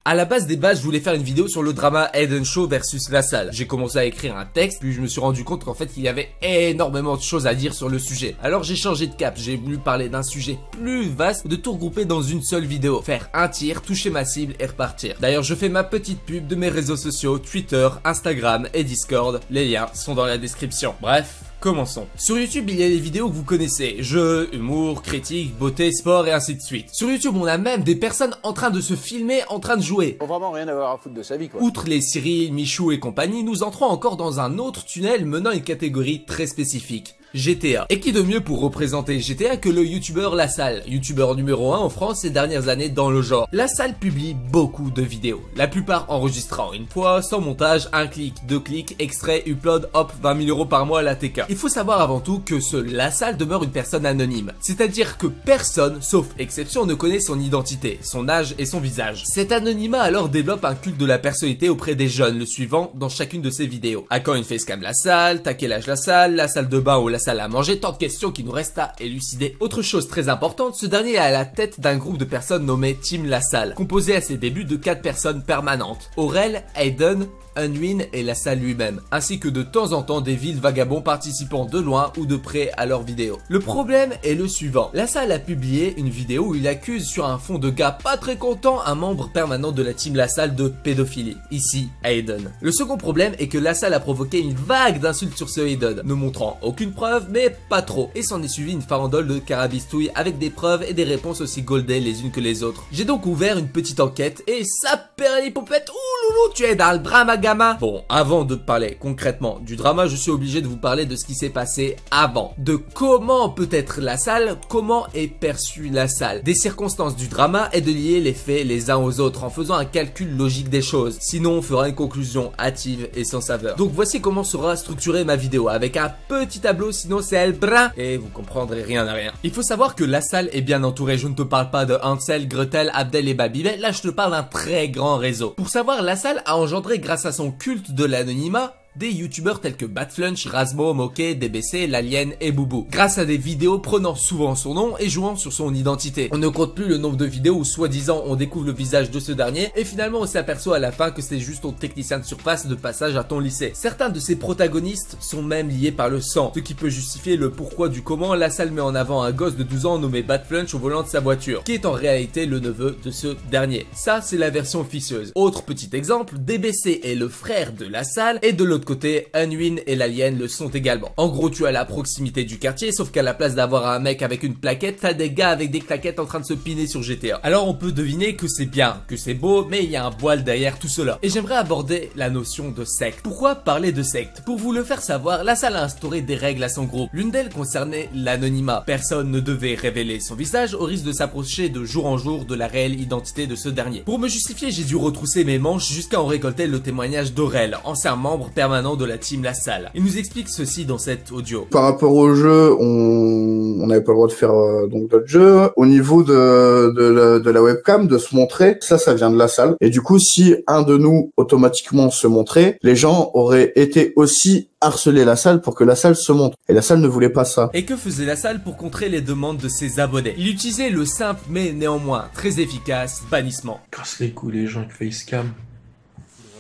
À la base des bases, je voulais faire une vidéo sur le drama Head & Show versus La Salle. J'ai commencé à écrire un texte, puis je me suis rendu compte qu'en fait il y avait énormément de choses à dire sur le sujet. Alors j'ai changé de cap, j'ai voulu parler d'un sujet plus vaste, de tout regrouper dans une seule vidéo. Faire un tir, toucher ma cible et repartir. D'ailleurs je fais ma petite pub de mes réseaux sociaux, Twitter, Instagram et Discord. Les liens sont dans la description. Bref. Commençons. Sur YouTube, il y a les vidéos que vous connaissez. Jeux, humour, critiques, beauté, sport et ainsi de suite. Sur YouTube, on a même des personnes en train de se filmer, en train de jouer. Faut vraiment rien avoir à foutre de sa vie, quoi. Outre les Cyril, Michou et compagnie, nous entrons encore dans un autre tunnel menant une catégorie très spécifique. GTA. Et qui de mieux pour représenter GTA que le youtubeur La Salle, youtubeur numéro 1 en France ces dernières années dans le genre. La Salle publie beaucoup de vidéos, la plupart enregistrant une fois, sans montage, un clic, deux clics, extrait, upload, hop, 20 000 € par mois à la TK. Il faut savoir avant tout que ce La Salle demeure une personne anonyme, c'est-à-dire que personne, sauf exception, ne connaît son identité, son âge et son visage. Cet anonymat alors développe un culte de la personnalité auprès des jeunes, le suivant dans chacune de ses vidéos. À quand une facecam La Salle, t'as quel âge La salle de bain ou la salle à manger, tant de questions qui nous restent à élucider. Autre chose très importante, ce dernier est à la tête d'un groupe de personnes nommé Team La Salle, composé à ses débuts de 4 personnes permanentes. Aurel, Aiden, Unwin et La Salle lui-même, ainsi que de temps en temps des villes vagabonds participant de loin ou de près à leurs vidéos. Le problème est le suivant. La Salle a publié une vidéo où il accuse sur un fond de gars pas très content un membre permanent de la team La Salle de pédophilie, ici Aiden. Le second problème est que La Salle a provoqué une vague d'insultes sur ce Aiden, ne montrant aucune preuve mais pas trop, et s'en est suivi une farandole de carabistouilles avec des preuves et des réponses aussi goldées les unes que les autres. J'ai donc ouvert une petite enquête et ça perd les poupettes. Ouh loulou, tu es dans le drama gamin. Bon, avant de parler concrètement du drama, je suis obligé de vous parler de ce qui s'est passé avant, de comment peut être La Salle, comment est perçue La Salle, des circonstances du drama et de lier les faits les uns aux autres en faisant un calcul logique des choses, sinon on fera une conclusion hâtive et sans saveur. Donc voici comment sera structurée ma vidéo, avec un petit tableau, sinon c'est le brin et vous comprendrez rien à rien. Il faut savoir que La Salle est bien entourée, je ne te parle pas de Hansel, Gretel, Abdel et Babybel, là je te parle d'un très grand réseau. Pour savoir, La Salle a engendré grâce à son culte de l'anonymat des youtubeurs tels que Batflunch, Razmo, Moquet, DBC, l'Alien et Boubou, grâce à des vidéos prenant souvent son nom et jouant sur son identité. On ne compte plus le nombre de vidéos où soi-disant on découvre le visage de ce dernier et finalement on s'aperçoit à la fin que c'est juste ton technicien de surface de passage à ton lycée. Certains de ces protagonistes sont même liés par le sang, ce qui peut justifier le pourquoi du comment La Salle met en avant un gosse de 12 ans nommé Batflunch au volant de sa voiture, qui est en réalité le neveu de ce dernier. Ça c'est la version officieuse. Autre petit exemple, DBC est le frère de La Salle et de l'autre côté, Unwin et l'Alien le sont également. En gros, tu as la proximité du quartier, sauf qu'à la place d'avoir un mec avec une plaquette, t'as des gars avec des claquettes en train de se piner sur GTA. Alors on peut deviner que c'est bien, que c'est beau, mais il y a un voile derrière tout cela. Et j'aimerais aborder la notion de secte. Pourquoi parler de secte? Pour vous le faire savoir, La Salle a instauré des règles à son groupe. L'une d'elles concernait l'anonymat. Personne ne devait révéler son visage au risque de s'approcher de jour en jour de la réelle identité de ce dernier. Pour me justifier, j'ai dû retrousser mes manches jusqu'à en récolter le témoignage d'Aurel, ancien membre permanent de la team La Salle. Il nous explique ceci dans cet audio. Par rapport au jeu, on n'avait pas le droit de faire donc d'autres jeux. Au niveau de la webcam, de se montrer, ça vient de La Salle. Et du coup, si un de nous automatiquement se montrait, les gens auraient été aussi harceler La Salle pour que La Salle se montre. Et La Salle ne voulait pas ça. Et que faisait La Salle pour contrer les demandes de ses abonnés? Il utilisait le simple mais néanmoins très efficace bannissement. Casse les couilles les gens qui facecam.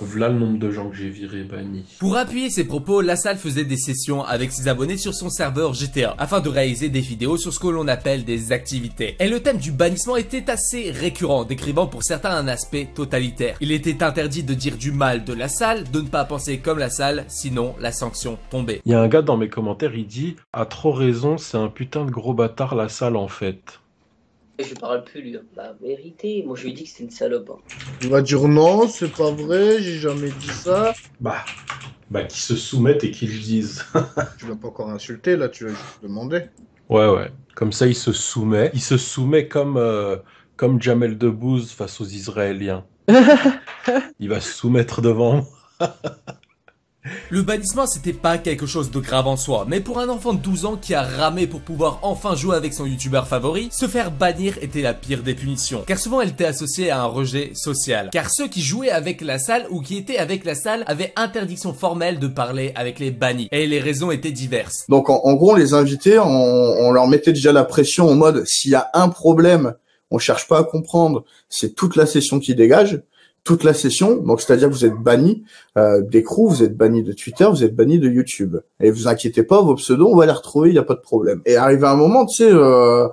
Voilà le nombre de gens que j'ai viré bannis. Pour appuyer ses propos, La Salle faisait des sessions avec ses abonnés sur son serveur GTA afin de réaliser des vidéos sur ce que l'on appelle des activités. Et le thème du bannissement était assez récurrent, décrivant pour certains un aspect totalitaire. Il était interdit de dire du mal de La Salle, de ne pas penser comme La Salle, sinon la sanction tombait. Il y a un gars dans mes commentaires, il dit « A trop raison, c'est un putain de gros bâtard La Salle en fait ». Je parle plus lui, la vérité, moi je lui ai dit que c'était une salope. Il va dire non, c'est pas vrai, j'ai jamais dit ça. Bah qu'ils se soumettent et qu'ils le disent. Tu l'as pas encore insulté là, tu l'as juste demandé. Ouais, comme ça il se soumet comme Jamel Debbouze face aux Israéliens. Il va se soumettre devant moi. Le bannissement c'était pas quelque chose de grave en soi, mais pour un enfant de 12 ans qui a ramé pour pouvoir enfin jouer avec son youtubeur favori, se faire bannir était la pire des punitions, car souvent elle était associée à un rejet social. Car ceux qui jouaient avec La Salle ou qui étaient avec La Salle avaient interdiction formelle de parler avec les bannis, et les raisons étaient diverses. Donc en gros, les invités, on leur mettait déjà la pression en mode s'il y a un problème, on cherche pas à comprendre, c'est toute la session qui dégage. toute la session. Donc, c'est-à-dire que vous êtes banni d'écrou, vous êtes banni de Twitter, vous êtes banni de YouTube. Et vous inquiétez pas, vos pseudos, on va les retrouver, il y a pas de problème. Et arrivé à un moment, tu sais, je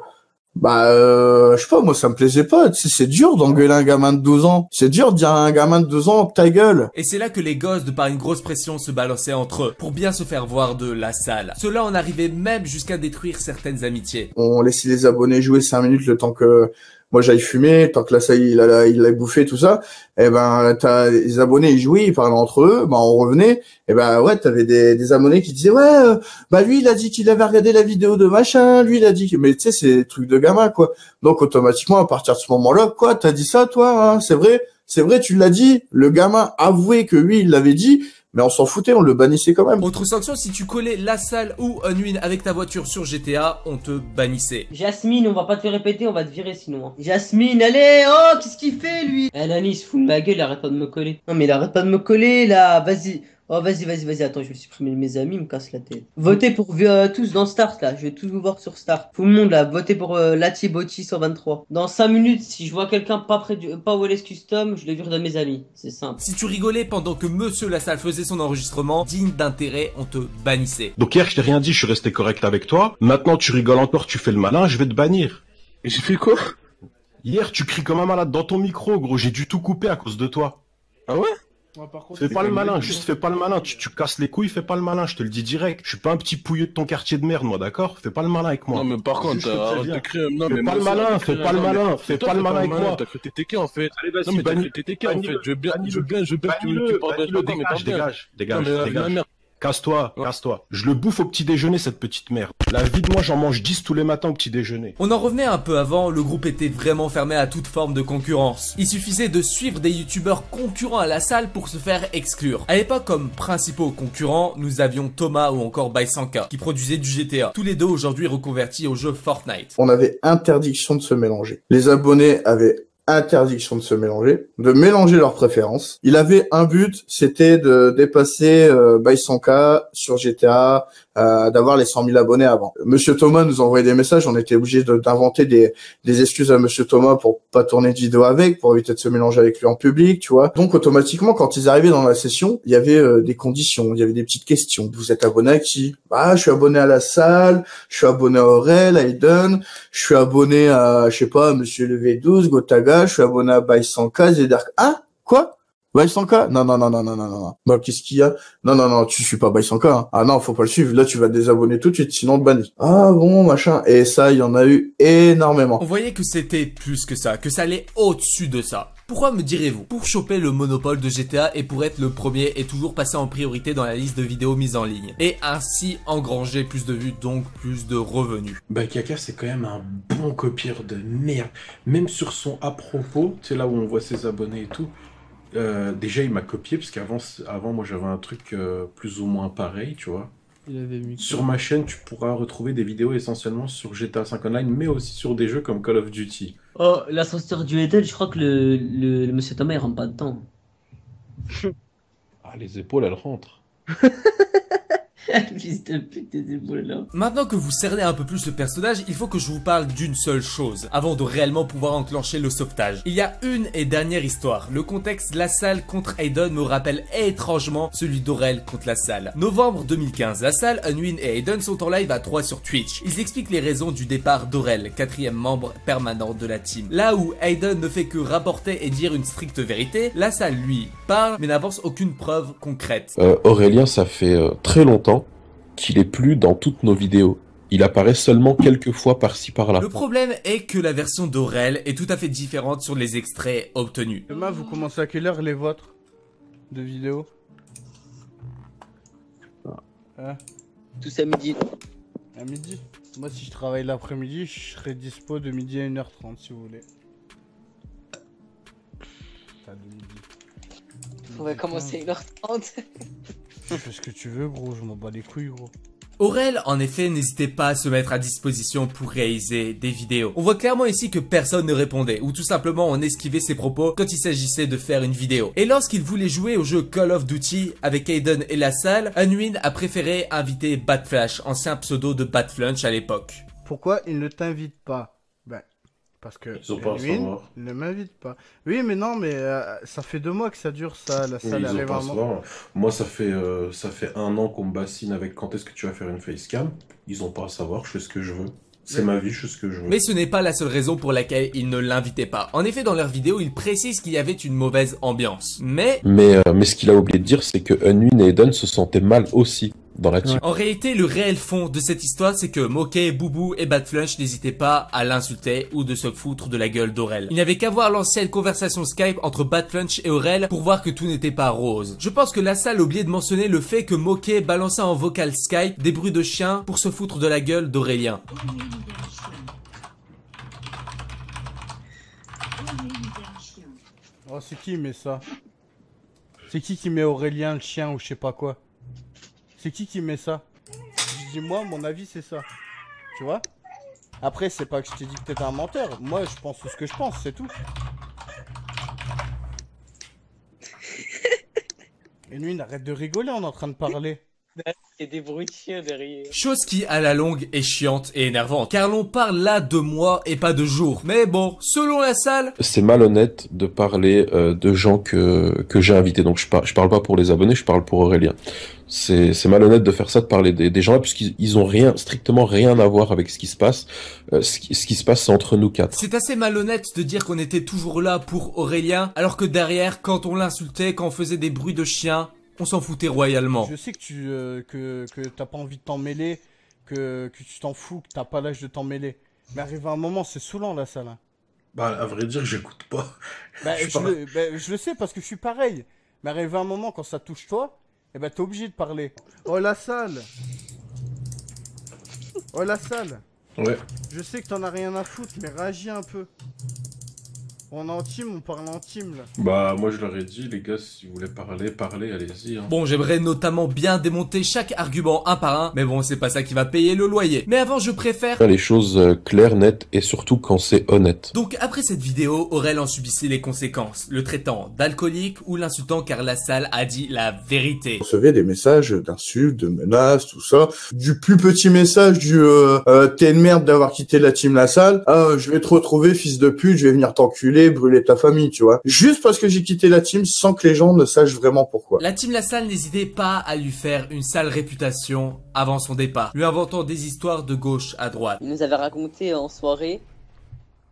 sais pas, moi ça me plaisait pas, tu sais, c'est dur d'engueuler un gamin de 12 ans. C'est dur de dire à un gamin de 12 ans, ta gueule. Et c'est là que les gosses, de par une grosse pression, se balançaient entre eux, pour bien se faire voir de la salle. Cela en arrivait même jusqu'à détruire certaines amitiés. On laissait les abonnés jouer 5 minutes le temps que moi j'aille fumer, tant que là ça il l'a bouffé tout ça. Et ben les abonnés ils jouaient, ils parlaient entre eux, on revenait. Et ben ouais, t'avais des abonnés qui disaient ouais, lui il a dit qu'il avait regardé la vidéo de machin, lui il a dit que, mais tu sais c'est des trucs de gamin quoi. Donc automatiquement à partir de ce moment-là, quoi, t'as dit ça toi, hein, c'est vrai, tu l'as dit. Le gamin avouait que lui il l'avait dit. Mais on s'en foutait, on le bannissait quand même. Autre sanction, si tu collais la salle ou Unwin avec ta voiture sur GTA, on te bannissait. Jasmine, on va pas te le répéter, on va te virer sinon. Hein. Jasmine, allez, oh, qu'est-ce qu'il fait lui? Eh, Lani, il se fout de ma gueule, il arrête pas de me coller. Non mais il arrête pas de me coller là, vas-y. Oh, vas-y, attends, je vais supprimer mes amis, il me casse la tête. Votez pour tous dans Start, là, je vais tous vous voir sur Start. Tout le monde, là, votez pour Latibotti 123. Dans 5 minutes, si je vois quelqu'un pas Wallace Custom, je le vire de mes amis, c'est simple. Si tu rigolais pendant que Monsieur Lassalle faisait son enregistrement, digne d'intérêt, on te bannissait. Donc hier, je t'ai rien dit, je suis resté correct avec toi. Maintenant, tu rigoles encore, tu fais le malin, je vais te bannir. Et j'ai fait quoi? Hier, tu cries comme un malade dans ton micro, gros, j'ai dû tout couper à cause de toi. Ah ouais? Ouais, par contre, Fais pas le malin, juste fais pas le malin, tu casses les couilles, fais pas le malin, je te le dis direct. Je suis pas un petit pouilleux de ton quartier de merde, moi, d'accord? Fais pas le malin avec moi. Non, mais par contre, arrête de crier. Non, fais mais pas le malin, fais pas le malin, fais pas le malin avec moi. T'as cru TTK en fait. Allez, vas-y, non, mais t'as bannis- cru TTK en fait. Je veux bien que tu parles de mais pas bien. Dégage. Casse-toi. Je le bouffe au petit déjeuner, cette petite merde. La vie de moi, j'en mange 10 tous les matins au petit déjeuner. On en revenait un peu avant, le groupe était vraiment fermé à toute forme de concurrence. Il suffisait de suivre des youtubeurs concurrents à la salle pour se faire exclure. À l'époque, comme principaux concurrents, nous avions Thomas ou encore Baisanka, qui produisaient du GTA. Tous les deux aujourd'hui reconvertis au jeu Fortnite. On avait interdiction de se mélanger. Les abonnés avaient interdiction de se mélanger, de mélanger leurs préférences. Il avait un but, c'était de dépasser Baisanka sur GTA, d'avoir les 100 000 abonnés avant. Monsieur Thomas nous envoyait des messages, on était obligé d'inventer des excuses à Monsieur Thomas pour pas tourner de vidéo avec, pour éviter de se mélanger avec lui en public, tu vois. Donc automatiquement, quand ils arrivaient dans la session, il y avait des conditions, il y avait des petites questions. Vous êtes abonné à qui? Bah, je suis abonné à la salle, je suis abonné à Aurel, à Aiden, je suis abonné à, je sais pas, Monsieur le V12, Gotaga, je suis abonné à Baisanka, Zedark. Ah, quoi? Baisanka? Non. Bah, qu'est-ce qu'il y a? Non, tu suis pas Baisanka, hein. Ah non, faut pas le suivre. Là, tu vas te désabonner tout de suite, sinon on te bannit. Ah bon, machin. Et ça, il y en a eu énormément. On voyait que c'était plus que ça, que ça allait au-dessus de ça. Pourquoi me direz-vous? Pour choper le monopole de GTA et pour être le premier et toujours passer en priorité dans la liste de vidéos mises en ligne. Et ainsi engranger plus de vues, donc plus de revenus. Bah Kaka c'est quand même un bon copieur de merde. Même sur son à propos, c'est là où on voit ses abonnés et tout. Déjà il m'a copié parce qu'avant moi j'avais un truc plus ou moins pareil, tu vois. Il avait mis Sur ma chaîne tu pourras retrouver des vidéos essentiellement sur GTA 5 Online mais aussi sur des jeux comme Call of Duty. Oh, l'ascenseur du Eden, je crois que le monsieur Thomas il rentre pas dedans. Ah les épaules elles rentrent. Fils de pute, tes épaules là. Maintenant que vous cernez un peu plus le personnage, il faut que je vous parle d'une seule chose, avant de réellement pouvoir enclencher le sauvetage. Il y a une et dernière histoire. Le contexte Lassalle contre Aiden me rappelle étrangement celui d'Aurel contre Lassalle. Novembre 2015, Lassalle, Unwin et Aiden sont en live à 3 sur Twitch. Ils expliquent les raisons du départ d'Aurel, 4e membre permanent de la team. Là où Aiden ne fait que rapporter et dire une stricte vérité, Lassalle lui parle mais n'avance aucune preuve concrète. Aurélien, ça fait très longtemps qu'il est plus dans toutes nos vidéos. Il apparaît seulement quelques fois par-ci par-là. Le problème est que la version d'Aurel est tout à fait différente sur les extraits obtenus. Demain, vous commencez à quelle heure les vôtres de vidéos? Hein? Tout à midi. À midi? Moi, si je travaille l'après-midi, je serai dispo de midi à 1h30 si vous voulez. Enfin, de midi. On va commencer à 1h30. Fais ce que tu veux, gros, je m'en bats les couilles, gros. Aurel, en effet, n'hésitait pas à se mettre à disposition pour réaliser des vidéos. On voit clairement ici que personne ne répondait, ou tout simplement on esquivait ses propos quand il s'agissait de faire une vidéo. Et lorsqu'il voulait jouer au jeu Call of Duty avec Aiden et Lassalle, Unwin a préféré inviter Batflash, ancien pseudo de Batflunch à l'époque. Pourquoi il ne t'invite pas? Ben, Parce que Ils ont pas à Unwin savoir. ne m'invite pas. Oui, mais non, mais ça fait 2 mois que ça dure, ça. La Oui, salle ils ont arrive pas à à un moment. savoir. Moi, ça fait 1 an qu'on me bassine avec quand est-ce que tu vas faire une facecam. Ils ont pas à savoir, je fais ce que je veux. C'est ma vie, je fais ce que je veux. Mais ce n'est pas la seule raison pour laquelle ils ne l'invitaient pas. En effet, dans leur vidéo, ils précisent qu'il y avait une mauvaise ambiance. Mais Mais ce qu'il a oublié de dire, c'est que Unwin et Eden se sentaient mal aussi dans la team. en réalité, le réel fond de cette histoire, c'est que Moquet, Boubou et Badflunch n'hésitaient pas à l'insulter ou de se foutre de la gueule d'Aurel. Il n'y avait qu'à voir l'ancienne conversation Skype entre Badflunch et Aurel pour voir que tout n'était pas rose. Je pense que la salle a oublié de mentionner le fait que Moquet balançait en vocal Skype des bruits de chiens pour se foutre de la gueule d'Aurélien. Oh, c'est qui met ça? C'est qui met Aurélien le chien ou je sais pas quoi? C'est qui met ça? Je dis moi, mon avis c'est ça. Tu vois? Après, c'est pas que je t'ai dit que t'étais un menteur. Moi, je pense tout ce que je pense, c'est tout. Et lui, arrête de rigoler, on est en train de parler. Il y a des bruits de chiens derrière. Chose qui, à la longue, est chiante et énervante, car l'on parle là de mois et pas de jours. Mais bon, selon la salle... C'est malhonnête de parler de gens que j'ai invités. Donc je parle pas pour les abonnés, je parle pour Aurélien. C'est malhonnête de faire ça, de parler des gens là, puisqu'ils ont strictement rien à voir avec ce qui se passe. Ce qui se passe, c'est entre nous 4. C'est assez malhonnête de dire qu'on était toujours là pour Aurélien, alors que derrière, quand on l'insultait, quand on faisait des bruits de chiens, on s'en foutait royalement. Je sais que t'as pas envie de t'en mêler, que tu t'en fous, que t'as pas l'âge de t'en mêler. Mais arrive à un moment, c'est saoulant la salle. Hein. Bah, à vrai dire, j'écoute pas. Je le sais parce que je suis pareil. Mais arrive à un moment, quand ça touche toi, eh ben t'es obligé de parler. Oh la salle! Oh la salle! Ouais. Je sais que t'en as rien à foutre, mais réagis un peu. On est en team, on parle en team là. Bah, moi je leur ai dit, les gars, si vous voulez parler, allez-y. Hein. Bon, j'aimerais notamment bien démonter chaque argument un par un, mais bon, c'est pas ça qui va payer le loyer. Mais avant, je préfère... Les choses claires, nettes, et surtout quand c'est honnête. Donc après cette vidéo, Aurel en subissait les conséquences, le traitant d'alcoolique ou l'insultant car la salle a dit la vérité. On recevait des messages d'insultes, de menaces, tout ça. Du plus petit message du t'es une merde d'avoir quitté la team La Salle. Je vais te retrouver, fils de pute, je vais venir t'enculer, brûler ta famille, tu vois. Juste parce que j'ai quitté la team sans que les gens ne sachent vraiment pourquoi. La team La Salle n'hésitait pas à lui faire une sale réputation avant son départ, lui inventant des histoires de gauche à droite. Il nous avait raconté en soirée.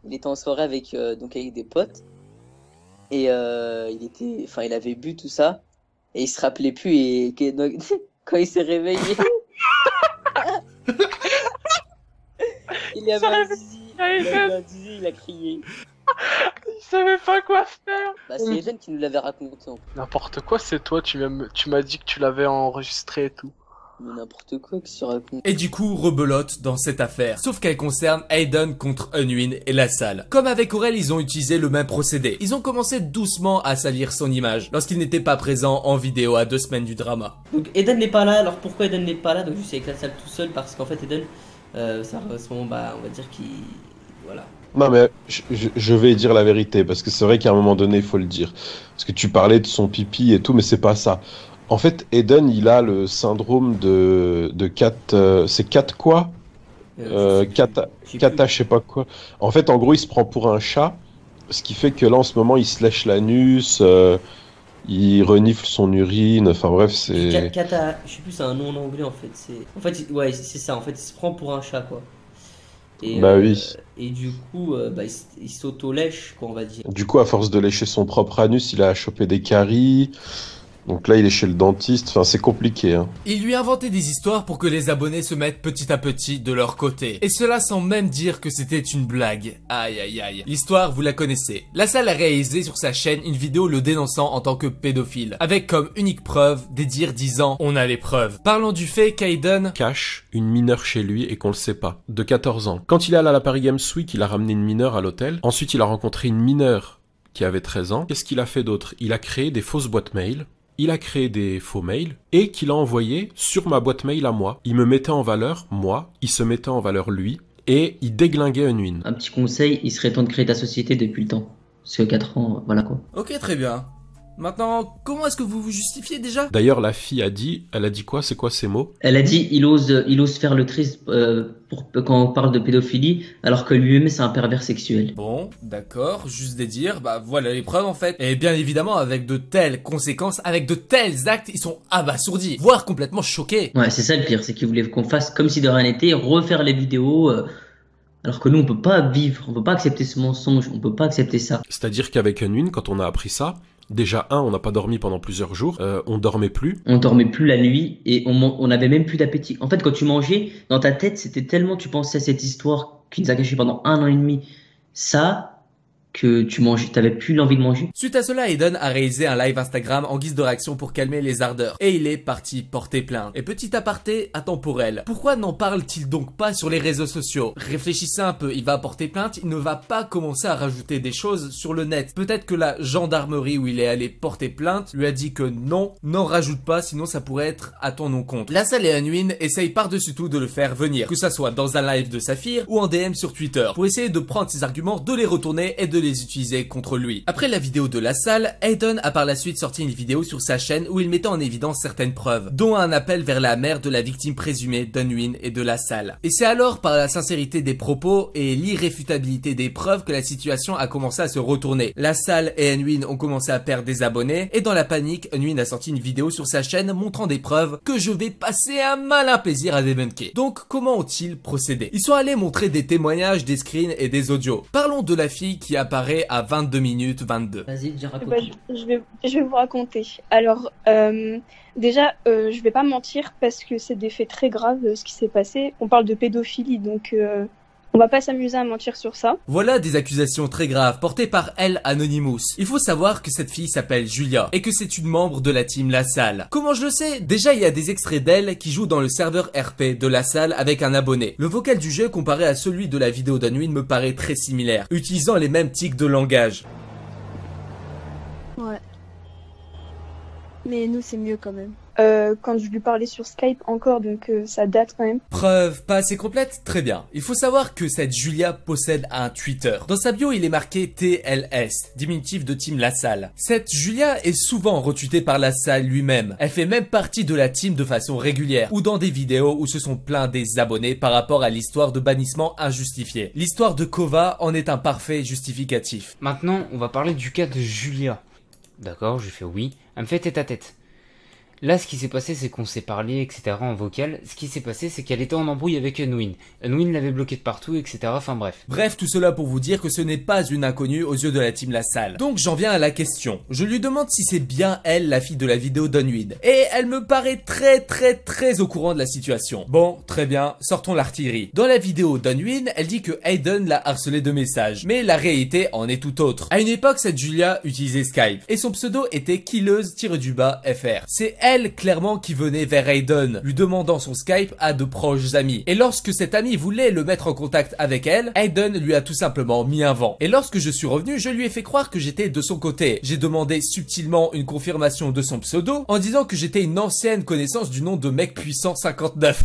Il était en soirée avec avec des potes et il avait bu tout ça et il se rappelait plus et quand il s'est réveillé, il avait un zizi, il a crié. Il savait pas quoi faire. Bah c'est Eden qui nous l'avait raconté en plus. N'importe quoi, c'est toi, tu m'as dit que tu l'avais enregistré et tout. Mais n'importe quoi qui se raconte. Et du coup, rebelote dans cette affaire. Sauf qu'elle concerne Aiden contre Unwin et La Salle. Comme avec Aurel, ils ont utilisé le même procédé. Ils ont commencé doucement à salir son image, lorsqu'il n'était pas présent en vidéo à 2 semaines du drama. Donc Eden n'est pas là, alors pourquoi Eden n'est pas là? Donc je suis avec La Salle tout seul parce qu'en fait Eden, ça à ce moment, bah on va dire qu'il... Voilà. Non mais je vais dire la vérité, parce que c'est vrai qu'à un moment donné, il faut le dire. Parce que tu parlais de son pipi et tout, mais c'est pas ça. En fait, Eden, il a le syndrome de Cat... c'est Cat quoi Kata, je sais pas quoi. En fait, en gros, il se prend pour un chat, ce qui fait que là, en ce moment, il se lèche l'anus, il renifle son urine, enfin bref, c'est... Kata, je sais plus, c'est un nom en anglais en fait. Ouais, c'est ça, en fait, il se prend pour un chat quoi. Et, bah oui. Et du coup, il s'auto-lèche, quoi, on va dire. Du coup, à force de lécher son propre anus, il a chopé des caries. Donc là, il est chez le dentiste. Enfin, c'est compliqué, hein. Il lui a inventé des histoires pour que les abonnés se mettent petit à petit de leur côté. Et cela sans même dire que c'était une blague. Aïe aïe aïe. L'histoire, vous la connaissez. La Salle a réalisé sur sa chaîne une vidéo le dénonçant en tant que pédophile. Avec comme unique preuve des dires disant « On a les preuves ». Parlant du fait qu'Aiden cache une mineure chez lui et qu'on le sait pas. De 14 ans. Quand il est allé à la Paris Games Week, il a ramené une mineure à l'hôtel. Ensuite, il a rencontré une mineure qui avait 13 ans. Qu'est-ce qu'il a fait d'autre? Il a créé des fausses boîtes mail. Il a créé des faux mails et qu'il a envoyé sur ma boîte mail à moi. Il me mettait en valeur, moi, il se mettait en valeur lui, et il déglinguait Unwin. Un petit conseil, il serait temps de créer ta société depuis le temps. Parce que 4 ans, voilà quoi. Ok, très bien. Maintenant, comment est-ce que vous vous justifiez déjà? D'ailleurs, la fille elle a dit quoi? C'est quoi ces mots? Elle a dit il ose faire le triste quand on parle de pédophilie, alors que lui-même c'est un pervers sexuel. Bon, d'accord, juste des dires, bah voilà les preuves en fait. Et bien évidemment, avec de telles conséquences, avec de tels actes, ils sont abasourdis, voire complètement choqués. Ouais, c'est ça le pire, c'est qu'ils voulaient qu'on fasse comme si de rien n'était, refaire les vidéos, alors que nous on peut pas vivre, on peut pas accepter ce mensonge, on peut pas accepter ça. C'est-à-dire qu'avec Unwin, quand on a appris ça, déjà, on n'a pas dormi pendant plusieurs jours, on dormait plus. On dormait plus la nuit et on avait même plus d'appétit. En fait, quand tu mangeais, dans ta tête, c'était tellement tu pensais à cette histoire qui nous a caché pendant 1 an et demi, ça, que tu mangeais, t'avais plus l'envie de manger. Suite à cela, Aiden a réalisé un live Instagram en guise de réaction pour calmer les ardeurs. Et il est parti porter plainte. Et petit aparté intemporel. Pourquoi n'en parle-t-il donc pas sur les réseaux sociaux? Réfléchissez un peu, il va porter plainte, il ne va pas commencer à rajouter des choses sur le net. Peut-être que la gendarmerie où il est allé porter plainte lui a dit que non, n'en rajoute pas, sinon ça pourrait être à ton non-compte. La salle et Unwin essayent par-dessus tout de le faire venir, que ça soit dans un live de Saphir ou en DM sur Twitter, pour essayer de prendre ses arguments, de les retourner et de les utiliser contre lui. Après la vidéo de la salle, Aiden a par la suite sorti une vidéo sur sa chaîne où il mettait en évidence certaines preuves, dont un appel vers la mère de la victime présumée d'Unwin et de la salle. Et c'est alors par la sincérité des propos et l'irréfutabilité des preuves que la situation a commencé à se retourner. La salle et Unwin ont commencé à perdre des abonnés et dans la panique, Unwin a sorti une vidéo sur sa chaîne montrant des preuves que je vais passer un malin plaisir à débunker. Donc comment ont-ils procédé? Ils sont allés montrer des témoignages, des screens et des audios. Parlons de la fille qui apparaît à 22 minutes 22. Vas-y, dis raconte. Bah, je vais vous raconter. Alors, déjà, je vais pas mentir parce que c'est des faits très graves ce qui s'est passé. On parle de pédophilie, donc on va pas s'amuser à mentir sur ça. Voilà des accusations très graves portées par Elle Anonymous. Il faut savoir que cette fille s'appelle Julia et que c'est une membre de la team La Salle. Comment je le sais? Déjà, il y a des extraits d'elle qui jouent dans le serveur RP de La Salle avec un abonné. Le vocal du jeu comparé à celui de la vidéo d'Unwin me paraît très similaire, utilisant les mêmes tics de langage. Ouais. Mais nous, c'est mieux quand même. Quand je lui parlais sur Skype encore, donc ça date quand même. Preuve pas assez complète? Très bien. Il faut savoir que cette Julia possède un Twitter. Dans sa bio, il est marqué TLS, diminutif de Team La Salle. Cette Julia est souvent retweetée par La Salle lui-même. Elle fait même partie de la team de façon régulière, ou dans des vidéos où se sont plaints des abonnés par rapport à l'histoire de bannissement injustifié. L'histoire de Kova en est un parfait justificatif. Maintenant, on va parler du cas de Julia. D'accord, j'ai fait oui. Elle me fait tête à tête. Là, ce qui s'est passé, c'est qu'on s'est parlé, etc. en vocal. Ce qui s'est passé, c'est qu'elle était en embrouille avec Unwin. Unwin l'avait bloqué de partout, etc. Enfin bref. Bref, tout cela pour vous dire que ce n'est pas une inconnue aux yeux de la team La Salle. Donc j'en viens à la question. Je lui demande si c'est bien elle, la fille de la vidéo d'Unwin. Et elle me paraît très au courant de la situation. Bon, très bien, sortons l'artillerie. Dans la vidéo d'Unwin, elle dit que Aiden l'a harcelé de messages. Mais la réalité en est tout autre. À une époque, cette Julia utilisait Skype. Et son pseudo était killeuse-FR. C'est elle clairement qui venait vers Aiden, lui demandant son Skype à de proches amis. Et lorsque cet ami voulait le mettre en contact avec elle, Aiden lui a tout simplement mis un vent. Et lorsque je suis revenu, je lui ai fait croire que j'étais de son côté. J'ai demandé subtilement une confirmation de son pseudo en disant que j'étais une ancienne connaissance du nom de mec puissant 59.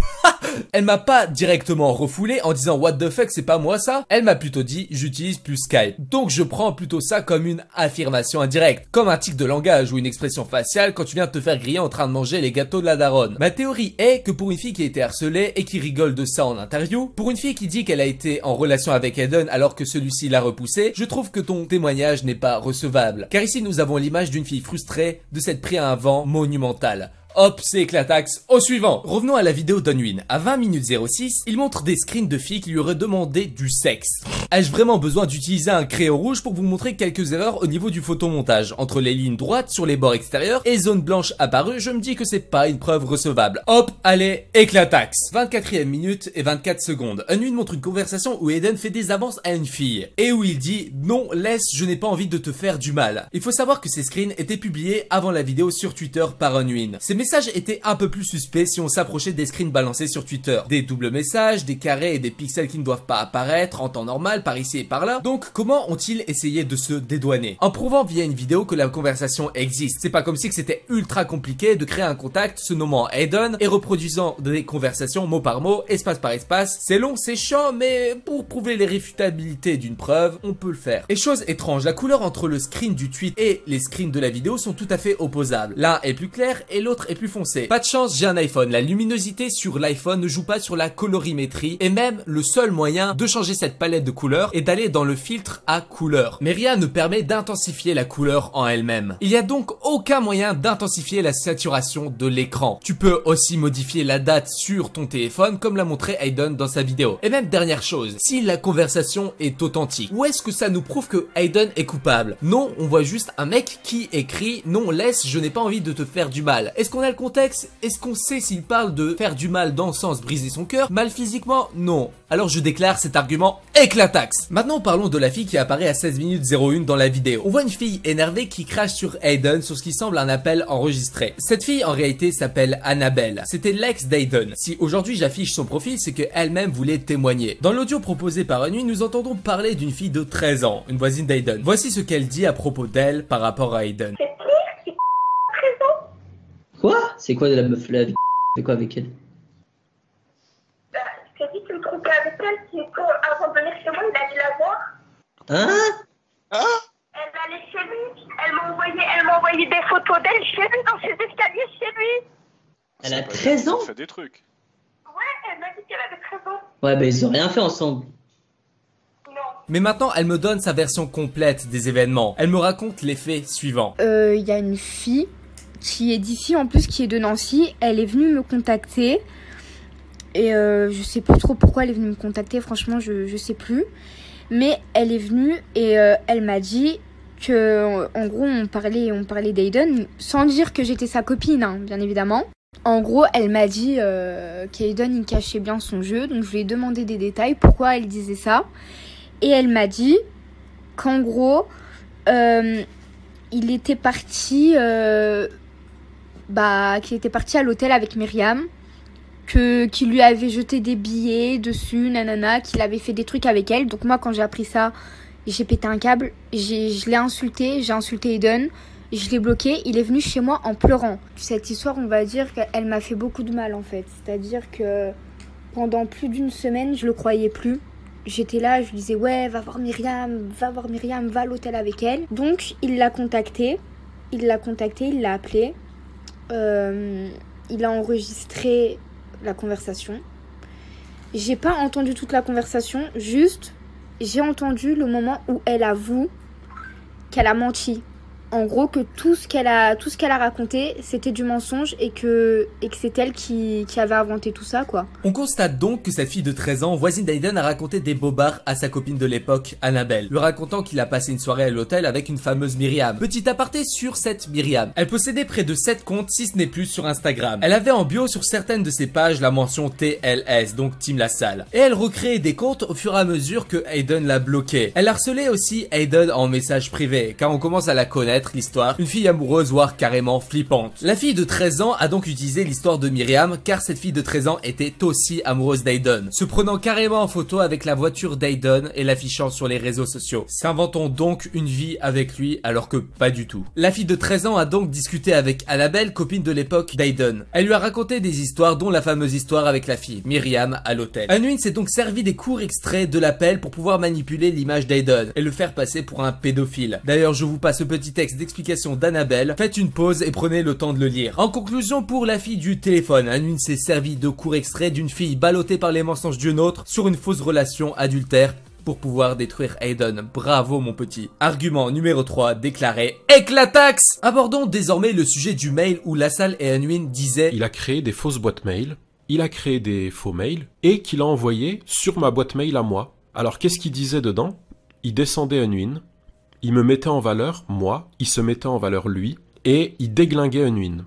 Elle m'a pas directement refoulé en disant what the fuck, c'est pas moi ça. Elle m'a plutôt dit j'utilise plus Skype. Donc je prends plutôt ça comme une affirmation indirecte, comme un tic de langage ou une expression faciale quand tu viens de te faire griller en train de manger les gâteaux de la daronne. Ma théorie est que pour une fille qui a été harcelée et qui rigole de ça en interview, pour une fille qui dit qu'elle a été en relation avec Aiden alors que celui-ci l'a repoussé, je trouve que ton témoignage n'est pas recevable. Car ici nous avons l'image d'une fille frustrée de s'être pris à un vent monumental. Hop, c'est éclataxe. Au suivant. Revenons à la vidéo d'Unwin. À 20 minutes 06, il montre des screens de filles qui lui auraient demandé du sexe. Ai-je vraiment besoin d'utiliser un crayon rouge pour vous montrer quelques erreurs au niveau du photomontage? Entre les lignes droites sur les bords extérieurs et zones blanches apparues, je me dis que c'est pas une preuve recevable. Hop, allez, éclataxe. 24e minute et 24 secondes. Unwin montre une conversation où Aiden fait des avances à une fille. Et où il dit, non, laisse, je n'ai pas envie de te faire du mal. Il faut savoir que ces screens étaient publiés avant la vidéo sur Twitter par Unwin. Ces messages étaient un peu plus suspects si on s'approchait des screens balancés sur Twitter. Des doubles messages, des carrés et des pixels qui ne doivent pas apparaître en temps normal par ici et par là. Donc comment ont-ils essayé de se dédouaner? En prouvant via une vidéo que la conversation existe. C'est pas comme si c'était ultra compliqué de créer un contact se nommant Aiden et reproduisant des conversations mot par mot, espace par espace. C'est long, c'est chiant, mais pour prouver l'irréfutabilité d'une preuve, on peut le faire. Et chose étrange, la couleur entre le screen du tweet et les screens de la vidéo sont tout à fait opposables. L'un est plus clair et l'autre est plus foncé. Pas de chance, j'ai un iPhone. La luminosité sur l'iPhone ne joue pas sur la colorimétrie et même le seul moyen de changer cette palette de couleurs est d'aller dans le filtre à couleur. Mais rien ne permet d'intensifier la couleur en elle-même. Il y a donc aucun moyen d'intensifier la saturation de l'écran. Tu peux aussi modifier la date sur ton téléphone comme l'a montré Aiden dans sa vidéo. Et même dernière chose, si la conversation est authentique, où est-ce que ça nous prouve que Aiden est coupable? Non, on voit juste un mec qui écrit « Non, laisse, je n'ai pas envie de te faire du mal ». Est-ce qu'on a le contexte? Est-ce qu'on sait s'il parle de faire du mal dans le sens briser son cœur? Mal physiquement? Non. Alors je déclare cet argument éclataxe. Maintenant parlons de la fille qui apparaît à 16 minutes 01 dans la vidéo. On voit une fille énervée qui crache sur Aiden sur ce qui semble un appel enregistré. Cette fille en réalité s'appelle Annabelle. C'était l'ex d'Aiden. Si aujourd'hui j'affiche son profil, c'est qu'elle-même voulait témoigner. Dans l'audio proposé par Nuit, nous entendons parler d'une fille de 13 ans, une voisine d'Aiden. Voici ce qu'elle dit à propos d'elle par rapport à Aiden. Quoi? C'est quoi de la meuf là? C'est quoi avec elle? Je t'ai dit qu'il me trompait avec elle, c'est qu'avant de venir chez moi, il allait la voir. Hein? Elle allait chez lui, elle m'a envoyé des photos d'elle chez lui, dans ses escaliers chez lui. Elle a 13 ans? Elle fait des trucs. Ouais, elle m'a dit qu'elle avait 13 ans. Ouais, bah ils ont rien fait ensemble. Mais maintenant, elle me donne sa version complète des événements. Elle me raconte les faits suivants. Il y a une fille qui est d'ici, en plus qui est de Nancy. Elle est venue me contacter. Et je sais plus trop pourquoi elle est venue me contacter, franchement je sais plus. Mais elle est venue et elle m'a dit que en gros on parlait d'Aiden, sans dire que j'étais sa copine, hein, bien évidemment. En gros elle m'a dit qu'Aiden il cachait bien son jeu, donc je lui ai demandé des détails, pourquoi elle disait ça. Et elle m'a dit qu'en gros il était parti qu'il était parti à l'hôtel avec Myriam, qu'il lui avait jeté des billets dessus, nanana, qu'il avait fait des trucs avec elle. Donc moi quand j'ai appris ça, j'ai pété un câble, je l'ai insulté, j'ai insulté Aiden, je l'ai bloqué, il est venu chez moi en pleurant. Cette histoire, on va dire qu'elle m'a fait beaucoup de mal en fait, c'est-à-dire que pendant plus d'une semaine, je le croyais plus. J'étais là, je lui disais ouais, va voir Myriam, va à l'hôtel avec elle. Donc il l'a contacté, il l'a appelé, il a enregistré la conversation. J'ai pas entendu toute la conversation, juste j'ai entendu le moment où elle avoue qu'elle a menti. En gros que tout ce qu'elle a raconté c'était du mensonge et que c'est elle qui avait inventé tout ça quoi. On constate donc que cette fille de 13 ans, voisine d'Aiden, a raconté des bobards à sa copine de l'époque, Annabelle, lui racontant qu'il a passé une soirée à l'hôtel avec une fameuse Myriam. Petit aparté sur cette Myriam. Elle possédait près de 7 comptes, si ce n'est plus, sur Instagram. Elle avait en bio sur certaines de ses pages la mention TLS, donc Team Lassalle. Et elle recréait des comptes au fur et à mesure que Aiden la bloquait. Elle harcelait aussi Aiden en message privé, car on commence à la connaître l'histoire, une fille amoureuse voire carrément flippante. La fille de 13 ans a donc utilisé l'histoire de Myriam car cette fille de 13 ans était aussi amoureuse d'Aiden, se prenant carrément en photo avec la voiture d'Aiden et l'affichant sur les réseaux sociaux, s'inventant donc une vie avec lui alors que pas du tout. La fille de 13 ans a donc discuté avec Annabelle, copine de l'époque d'Aiden. Elle lui a raconté des histoires dont la fameuse histoire avec la fille, Myriam, à l'hôtel. Unwin s'est donc servi des courts extraits de l'appel pour pouvoir manipuler l'image d'Aiden et le faire passer pour un pédophile. D'ailleurs je vous passe ce petit texte d'explication d'Annabelle, faites une pause et prenez le temps de le lire. En conclusion, pour la fille du téléphone, Unwin s'est servi de courts extraits d'une fille ballottée par les mensonges d'une autre sur une fausse relation adultère pour pouvoir détruire Aiden. Bravo mon petit. Argument numéro 3 déclaré éclataxe. Abordons désormais le sujet du mail où Lassalle et Unwin disaient: il a créé des fausses boîtes mail, il a créé des faux mails et qu'il a envoyé sur ma boîte mail à moi. Alors qu'est-ce qu'il disait dedans? Il descendait Unwin, il me mettait en valeur moi, il se mettait en valeur lui et il déglinguait Unwin.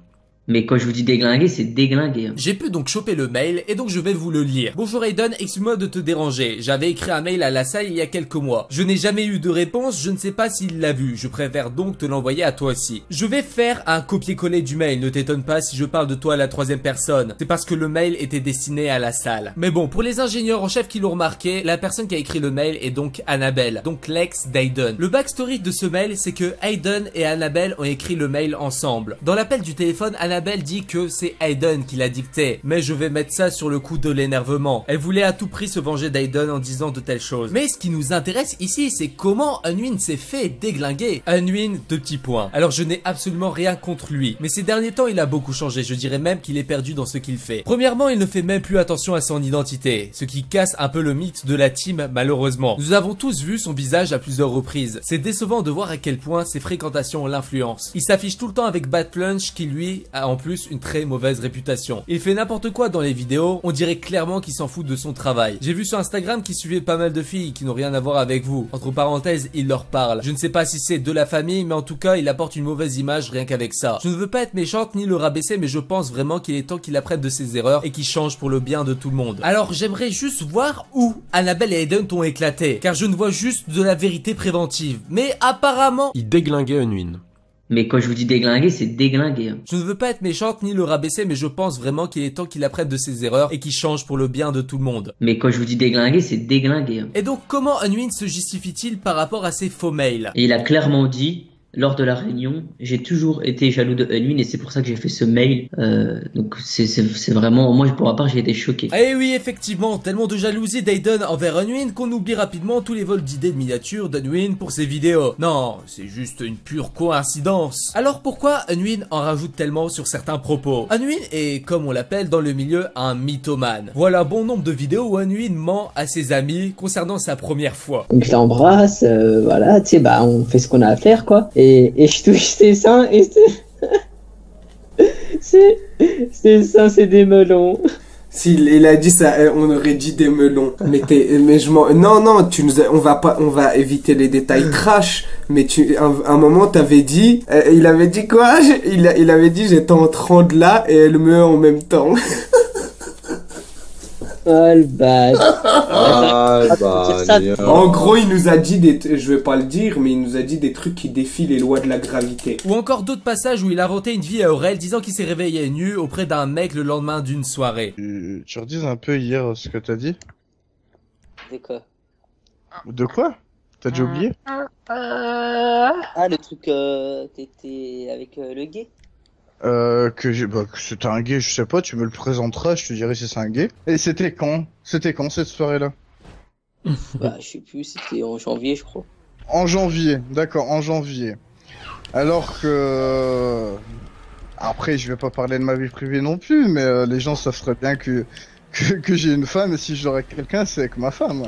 Mais quand je vous dis déglinguer, c'est déglinguer. J'ai pu donc choper le mail et donc je vais vous le lire. Bonjour Aiden, excuse-moi de te déranger. J'avais écrit un mail à la salle il y a quelques mois. Je n'ai jamais eu de réponse, je ne sais pas s'il l'a vu. Je préfère donc te l'envoyer à toi aussi. Je vais faire un copier-coller du mail, ne t'étonne pas si je parle de toi à la troisième personne. C'est parce que le mail était destiné à la salle. Mais bon, pour les ingénieurs en chef qui l'ont remarqué, la personne qui a écrit le mail est donc Annabelle, donc l'ex d'Aiden. Le backstory de ce mail, c'est que Aiden et Annabelle ont écrit le mail ensemble. Dans l'appel du téléphone, Annabelle dit que c'est Aiden qui l'a dicté, mais je vais mettre ça sur le coup de l'énervement. Elle voulait à tout prix se venger d'Aiden en disant de telles choses. Mais ce qui nous intéresse ici, c'est comment Unwin s'est fait déglinguer. Unwin, 2 petits points. Alors je n'ai absolument rien contre lui, mais ces derniers temps il a beaucoup changé, je dirais même qu'il est perdu dans ce qu'il fait. Premièrement, il ne fait même plus attention à son identité, ce qui casse un peu le mythe de la team malheureusement. Nous avons tous vu son visage à plusieurs reprises. C'est décevant de voir à quel point ses fréquentations l'influencent. Il s'affiche tout le temps avec Bad Plunge qui lui a en plus une très mauvaise réputation. Il fait n'importe quoi dans les vidéos, on dirait clairement qu'il s'en fout de son travail. J'ai vu sur Instagram qu'il suivait pas mal de filles qui n'ont rien à voir avec vous. Entre parenthèses, il leur parle. Je ne sais pas si c'est de la famille, mais en tout cas, il apporte une mauvaise image rien qu'avec ça. Je ne veux pas être méchante ni le rabaisser, mais je pense vraiment qu'il est temps qu'il apprenne de ses erreurs et qu'il change pour le bien de tout le monde. Alors, j'aimerais juste voir où Annabelle et Aiden t'ont éclaté, car je ne vois juste de la vérité préventive. Mais apparemment... Il déglinguait Unwin. Mais quand je vous dis déglinguer, c'est déglinguer. Je ne veux pas être méchante ni le rabaisser, mais je pense vraiment qu'il est temps qu'il apprenne de ses erreurs et qu'il change pour le bien de tout le monde. Mais quand je vous dis déglinguer, c'est déglinguer. Et donc, comment Unwin se justifie-t-il par rapport à ses faux mails? Et il a clairement dit... Lors de la réunion, j'ai toujours été jaloux de Unwin et c'est pour ça que j'ai fait ce mail. Donc c'est vraiment, moi pour ma part j'ai été choqué. Eh oui, effectivement, tellement de jalousie d'Aiden envers Unwin qu'on oublie rapidement tous les vols d'idées de miniatures d'Unwin pour ses vidéos. Non, c'est juste une pure coïncidence. Alors pourquoi Unwin en rajoute tellement sur certains propos? Unwin est, comme on l'appelle dans le milieu, un mythomane. Voilà bon nombre de vidéos où Unwin ment à ses amis concernant sa première fois. Donc je l'embrasse, voilà, tu sais, bah on fait ce qu'on a à faire quoi. Et je touche ses seins et ses seins c'est des melons. S'il a dit ça, on aurait dit des melons. Mais je m'en... Non, on va éviter les détails trash. Mais un moment t'avais dit, il avait dit quoi? Il avait dit j'étais en train de là et elle meurt en même temps. Oh le bad. En gros, il nous a dit je vais pas le dire, mais il nous a dit des trucs qui défient les lois de la gravité. Ou encore d'autres passages où il a inventé une vie à Aurel disant qu'il s'est réveillé nu auprès d'un mec le lendemain d'une soirée. Tu redises un peu hier ce que t'as dit? De quoi? De quoi? T'as déjà oublié? Ah, le truc, t'étais avec le gay? Que c'était un gay, je sais pas, tu me le présenteras, je te dirai si c'est un gay. Et c'était quand cette soirée-là? Bah, je sais plus, c'était en janvier, je crois. En janvier, d'accord, en janvier. Alors que... Après, je vais pas parler de ma vie privée non plus, mais les gens savent très bien que j'ai une femme, et si j'aurais quelqu'un, c'est avec ma femme.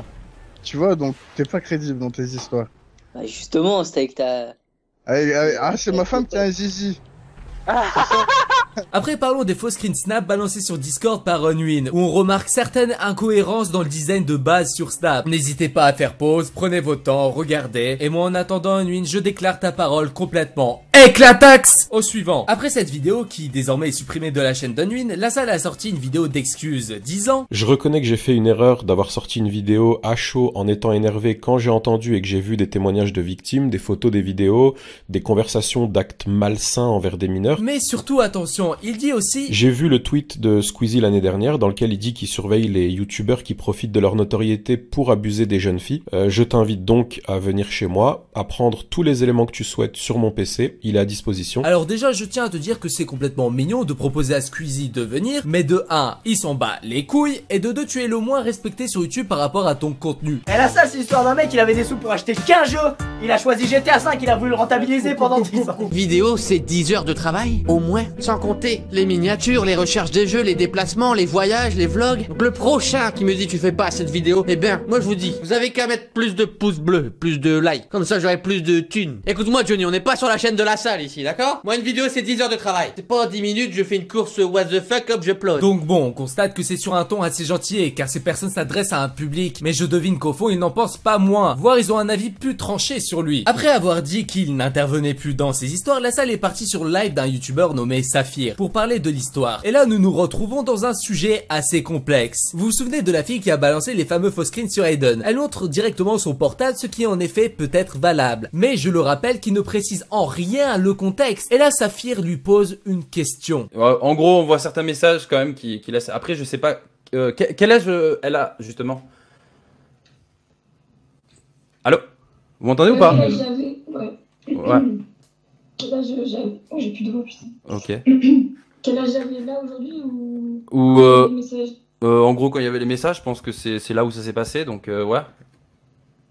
Tu vois, donc t'es pas crédible dans tes histoires. Bah, justement, c'était avec ta... Ah, c'est ma femme qui a un zizi. Après parlons des faux screen snap balancés sur Discord par Unwin, où on remarque certaines incohérences dans le design de base sur Snap. N'hésitez pas à faire pause, prenez votre temps, regardez, et moi en attendant Unwin, je déclare ta parole complètement éclataxe. Au suivant. Après cette vidéo, qui désormais est supprimée de la chaîne d'Unwin, la salle a sorti une vidéo d'excuses, disant: Je reconnais que j'ai fait une erreur d'avoir sorti une vidéo à chaud en étant énervé quand j'ai entendu et que j'ai vu des témoignages de victimes, des photos, des vidéos, des conversations d'actes malsains envers des mineurs. Mais surtout attention, il dit aussi: J'ai vu le tweet de Squeezie l'année dernière dans lequel il dit qu'il surveille les youtubeurs qui profitent de leur notoriété pour abuser des jeunes filles. Je t'invite donc à venir chez moi, à prendre tous les éléments que tu souhaites sur mon PC, il est à disposition. Alors déjà, je tiens à te dire que c'est complètement mignon de proposer à Squeezie de venir, mais de 1, il s'en bat les couilles, et de 2, tu es le moins respecté sur YouTube par rapport à ton contenu. Et la salle, c'est l'histoire d'un mec, il avait des sous pour acheter 15 jeux, il a choisi GTA 5, il a voulu le rentabiliser pendant 10 ans. Vidéo, c'est 10 heures de travail, au moins, sans compter les miniatures, les recherches des jeux, les déplacements, les voyages, les vlogs. Donc le prochain qui me dit tu fais pas cette vidéo, eh ben, moi je vous dis, vous avez qu'à mettre plus de pouces bleus, plus de likes, comme ça j'aurai plus de thunes. Écoute-moi Johnny, on n'est pas sur la chaîne de la salle ici, d'accord? Moi une vidéo c'est 10 heures de travail, c'est pas 10 minutes, je fais une course what the fuck, hop je upload. Donc bon, on constate que c'est sur un ton assez gentil, car ces personnes s'adressent à un public, mais je devine qu'au fond ils n'en pensent pas moins, voire ils ont un avis plus tranché sur lui. Après avoir dit qu'il n'intervenait plus dans ces histoires, la salle est partie sur le live d'un youtubeur nommé Safi. Saphir pour parler de l'histoire. Et là nous nous retrouvons dans un sujet assez complexe. Vous vous souvenez de la fille qui a balancé les fameux faux screens sur Aiden? Elle montre directement son portable, ce qui en effet peut être valable. Mais je le rappelle qu'il ne précise en rien le contexte. Et là Saphir lui pose une question. En gros on voit certains messages quand même qui laissent... Après je sais pas... quel âge elle a justement? Allô? Vous m'entendez ou pas? Ouais. Ouais. Quel âge j'avais... Oh, j'ai plus de voix, putain. Ok. Quel âge j'avais là aujourd'hui ou... Ou les messages en gros quand il y avait les messages, je pense que c'est là où ça s'est passé, donc ouais.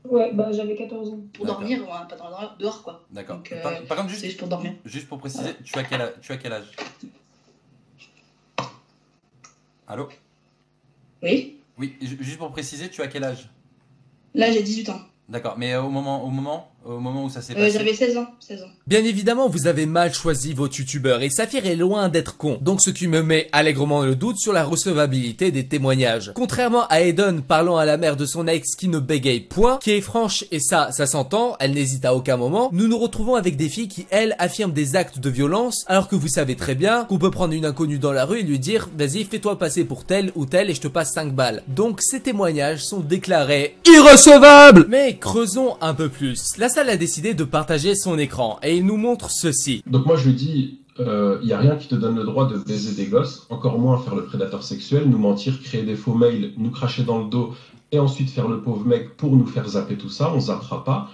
Ouais, bah j'avais 14 ans. Pour dormir, pas dehors quoi. D'accord. Donc, Par contre, c'est juste pour dormir. Juste pour préciser, tu as quel âge? Allô? Oui. Oui, juste pour préciser, tu as quel âge? Là j'ai 18 ans. D'accord, mais au moment où ça s'est passé... J'avais 16 ans. Bien évidemment, vous avez mal choisi votre youtubeur et Saphir est loin d'être con. Donc ce qui me met allègrement le doute sur la recevabilité des témoignages. Contrairement à Aiden parlant à la mère de son ex qui ne bégaye point, qui est franche et ça s'entend, elle n'hésite à aucun moment, nous nous retrouvons avec des filles qui, elles, affirment des actes de violence, alors que vous savez très bien qu'on peut prendre une inconnue dans la rue et lui dire « Vas-y, fais-toi passer pour tel ou tel et je te passe 5 balles ». Donc ces témoignages sont déclarés irrecevables. Mais creusons un peu plus. La salle a décidé de partager son écran et il nous montre ceci. Donc moi je lui dis, il n'y a rien qui te donne le droit de baiser des gosses, encore moins faire le prédateur sexuel, nous mentir, créer des faux mails, nous cracher dans le dos et ensuite faire le pauvre mec pour nous faire zapper tout ça, on zappera pas.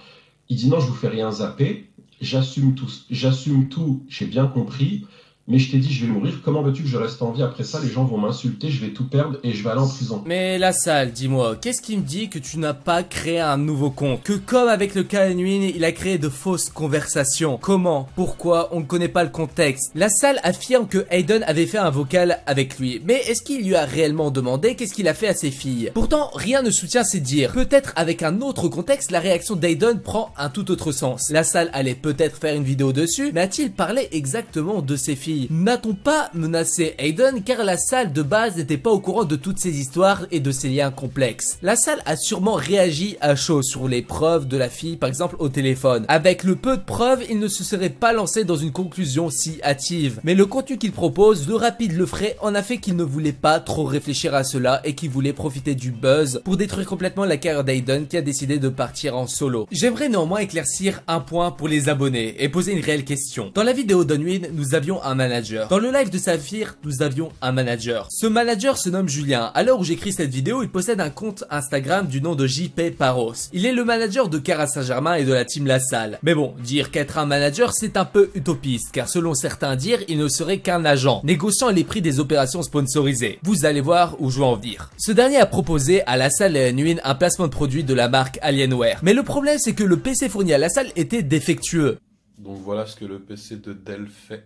Il dit non, je vous fais rien zapper, j'assume tout, j'ai bien compris. Mais je t'ai dit, je vais mourir, comment veux-tu que je reste en vie après ça? Les gens vont m'insulter, je vais tout perdre et je vais aller en prison. Mais la salle, dis-moi, qu'est-ce qui me dit que tu n'as pas créé un nouveau compte? Que comme avec le cas Nuin, il a créé de fausses conversations? Comment? Pourquoi? On ne connaît pas le contexte. La salle affirme que Aiden avait fait un vocal avec lui. Mais est-ce qu'il lui a réellement demandé qu'est-ce qu'il a fait à ses filles? Pourtant, rien ne soutient ses dires. Peut-être avec un autre contexte, la réaction d'Aiden prend un tout autre sens. La salle allait peut-être faire une vidéo dessus, mais a-t-il parlé exactement de ses filles? N'a-t-on pas menacé Aiden car la salle de base n'était pas au courant de toutes ces histoires et de ces liens complexes? La salle a sûrement réagi à chaud sur les preuves de la fille par exemple au téléphone. Avec le peu de preuves, il ne se serait pas lancé dans une conclusion si hâtive. Mais le contenu qu'il propose, le rapide, le frais, en a fait qu'il ne voulait pas trop réfléchir à cela et qu'il voulait profiter du buzz pour détruire complètement la carrière d'Aiden qui a décidé de partir en solo. J'aimerais néanmoins éclaircir un point pour les abonnés et poser une réelle question. Dans la vidéo d'Unwin, nous avions un manager. Dans le live de Saphir, nous avions un manager. Ce manager se nomme Julien. À l'heure où j'écris cette vidéo, il possède un compte Instagram du nom de JP Paros. Il est le manager de Cara Saint-Germain et de la team La Salle. Mais bon, dire qu'être un manager, c'est un peu utopiste, car selon certains dires, il ne serait qu'un agent, négociant les prix des opérations sponsorisées. Vous allez voir où je veux en venir. Ce dernier a proposé à La Salle et à Nuin un placement de produit de la marque Alienware. Mais le problème, c'est que le PC fourni à La Salle était défectueux. Donc voilà ce que le PC de Dell fait.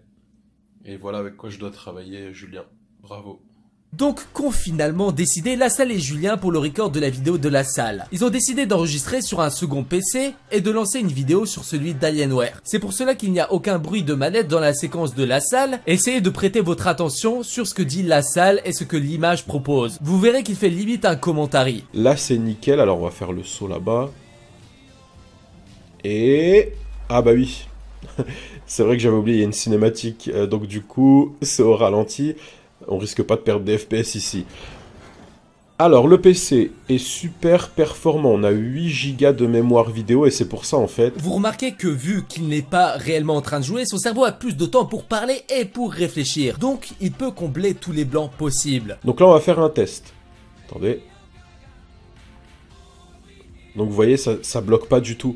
Et voilà avec quoi je dois travailler, Julien. Bravo. Donc qu'ont finalement décidé La Salle et Julien pour le record de la vidéo de La Salle? Ils ont décidé d'enregistrer sur un second PC et de lancer une vidéo sur celui d'Alienware. C'est pour cela qu'il n'y a aucun bruit de manette dans la séquence de La Salle. Essayez de prêter votre attention sur ce que dit La Salle et ce que l'image propose. Vous verrez qu'il fait limite un commentary. Là c'est nickel, alors on va faire le saut là-bas. Et... ah bah oui. C'est vrai que j'avais oublié, il y a une cinématique, donc du coup, c'est au ralenti. On risque pas de perdre des FPS ici. Alors, le PC est super performant. On a 8 Go de mémoire vidéo et c'est pour ça, en fait... Vous remarquez que vu qu'il n'est pas réellement en train de jouer, son cerveau a plus de temps pour parler et pour réfléchir. Donc, il peut combler tous les blancs possibles. Donc là, on va faire un test. Attendez. Donc, vous voyez, ça bloque pas du tout.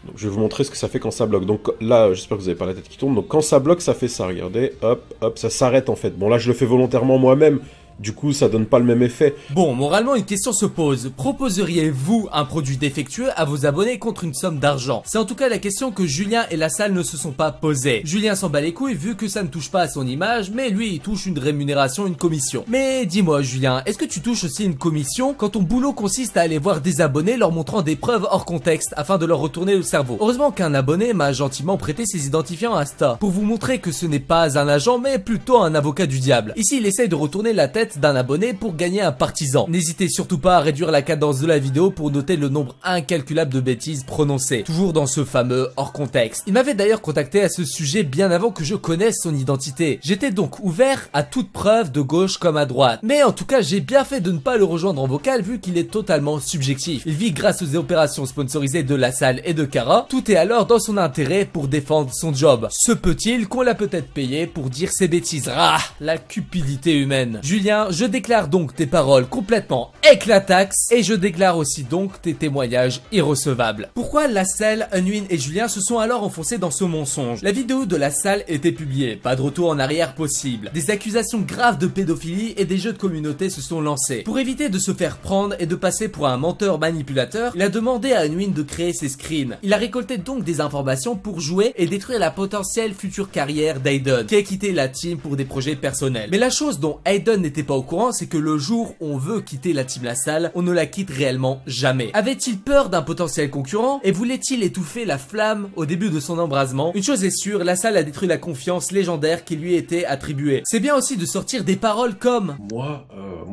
Donc, je vais vous montrer ce que ça fait quand ça bloque. Donc là, j'espère que vous n'avez pas la tête qui tourne. Donc quand ça bloque, ça fait ça. Regardez, hop, hop, ça s'arrête en fait. Bon là, je le fais volontairement moi-même. Du coup, ça donne pas le même effet. Bon, moralement, une question se pose. Proposeriez-vous un produit défectueux à vos abonnés contre une somme d'argent? C'est en tout cas la question que Julien et La Salle ne se sont pas posées. Julien s'en bat les couilles vu que ça ne touche pas à son image, mais lui, il touche une rémunération, une commission. Mais dis-moi, Julien, est-ce que tu touches aussi une commission quand ton boulot consiste à aller voir des abonnés leur montrant des preuves hors contexte afin de leur retourner le cerveau? Heureusement qu'un abonné m'a gentiment prêté ses identifiants Insta pour vous montrer que ce n'est pas un agent, mais plutôt un avocat du diable. Ici, il essaye de retourner la tête tête d'un abonné pour gagner un partisan. N'hésitez surtout pas à réduire la cadence de la vidéo pour noter le nombre incalculable de bêtises prononcées, toujours dans ce fameux hors contexte. Il m'avait d'ailleurs contacté à ce sujet bien avant que je connaisse son identité. J'étais donc ouvert à toute preuve de gauche comme à droite. Mais en tout cas, j'ai bien fait de ne pas le rejoindre en vocal vu qu'il est totalement subjectif. Il vit grâce aux opérations sponsorisées de La Salle et de Kara. Tout est alors dans son intérêt pour défendre son job. Se peut-il qu'on l'a peut-être payé pour dire ces bêtises? Ah, la cupidité humaine. Julien, je déclare donc tes paroles complètement éclataxes et je déclare aussi donc tes témoignages irrecevables. Pourquoi La Salle, Unwin et Julien se sont alors enfoncés dans ce mensonge? La vidéo de La Salle était publiée, pas de retour en arrière possible. Des accusations graves de pédophilie et des jeux de communauté se sont lancés. Pour éviter de se faire prendre et de passer pour un menteur manipulateur, il a demandé à Unwin de créer ses screens. Il a récolté donc des informations pour jouer et détruire la potentielle future carrière d'Aiden, qui a quitté la team pour des projets personnels. Mais la chose dont Aiden n'était pas au courant, c'est que le jour où on veut quitter la team La Salle, on ne la quitte réellement jamais. Avait-il peur d'un potentiel concurrent et voulait-il étouffer la flamme au début de son embrasement? Une chose est sûre, La Salle a détruit la confiance légendaire qui lui était attribuée. C'est bien aussi de sortir des paroles comme Moi,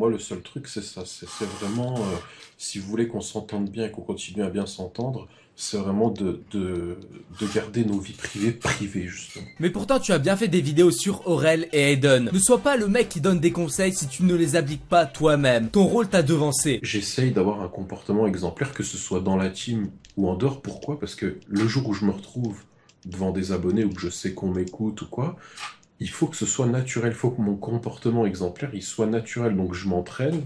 le seul truc, c'est ça. C'est vraiment, si vous voulez qu'on s'entende bien et qu'on continue à bien s'entendre, c'est vraiment de garder nos vies privées, justement. Mais pourtant, tu as bien fait des vidéos sur Aurel et Aiden. Ne sois pas le mec qui donne des conseils si tu ne les appliques pas toi-même. Ton rôle t'a devancé. J'essaye d'avoir un comportement exemplaire, que ce soit dans la team ou en dehors. Pourquoi? Parce que le jour où je me retrouve devant des abonnés ou que je sais qu'on m'écoute ou quoi, il faut que ce soit naturel. Il faut que mon comportement exemplaire, il soit naturel. Donc je m'entraîne,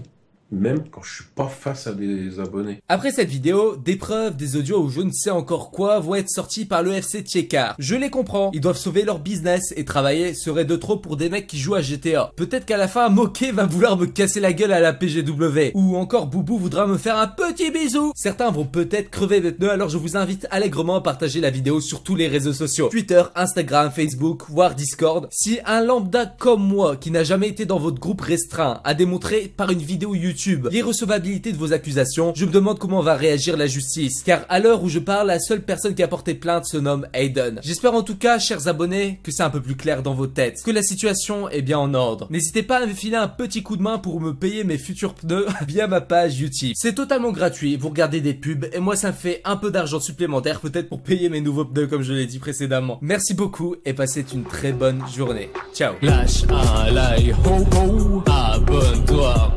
même quand je suis pas face à des abonnés. Après cette vidéo, des preuves, des audios ou je ne sais encore quoi vont être sortis par le FC Tchekar. Je les comprends, ils doivent sauver leur business et travailler serait de trop pour des mecs qui jouent à GTA. Peut-être qu'à la fin, Moquet va vouloir me casser la gueule à la PGW. Ou encore Boubou voudra me faire un petit bisou. Certains vont peut-être crever de pneus, alors je vous invite allègrement à partager la vidéo sur tous les réseaux sociaux. Twitter, Instagram, Facebook, voire Discord. Si un lambda comme moi, qui n'a jamais été dans votre groupe restreint, a démontré par une vidéo YouTube l'irrecevabilité de vos accusations, je me demande comment va réagir la justice, car à l'heure où je parle, la seule personne qui a porté plainte se nomme Aiden. J'espère en tout cas, chers abonnés, que c'est un peu plus clair dans vos têtes, que la situation est bien en ordre. N'hésitez pas à me filer un petit coup de main pour me payer mes futurs pneus via ma page YouTube. C'est totalement gratuit, vous regardez des pubs et moi ça me fait un peu d'argent supplémentaire peut-être pour payer mes nouveaux pneus comme je l'ai dit précédemment. Merci beaucoup et passez une très bonne journée. Ciao. Lâche un like, ho ho, abonne-toi.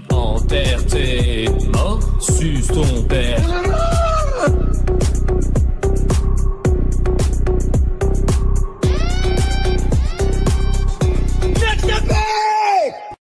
Enterre tes morts, suce ton père.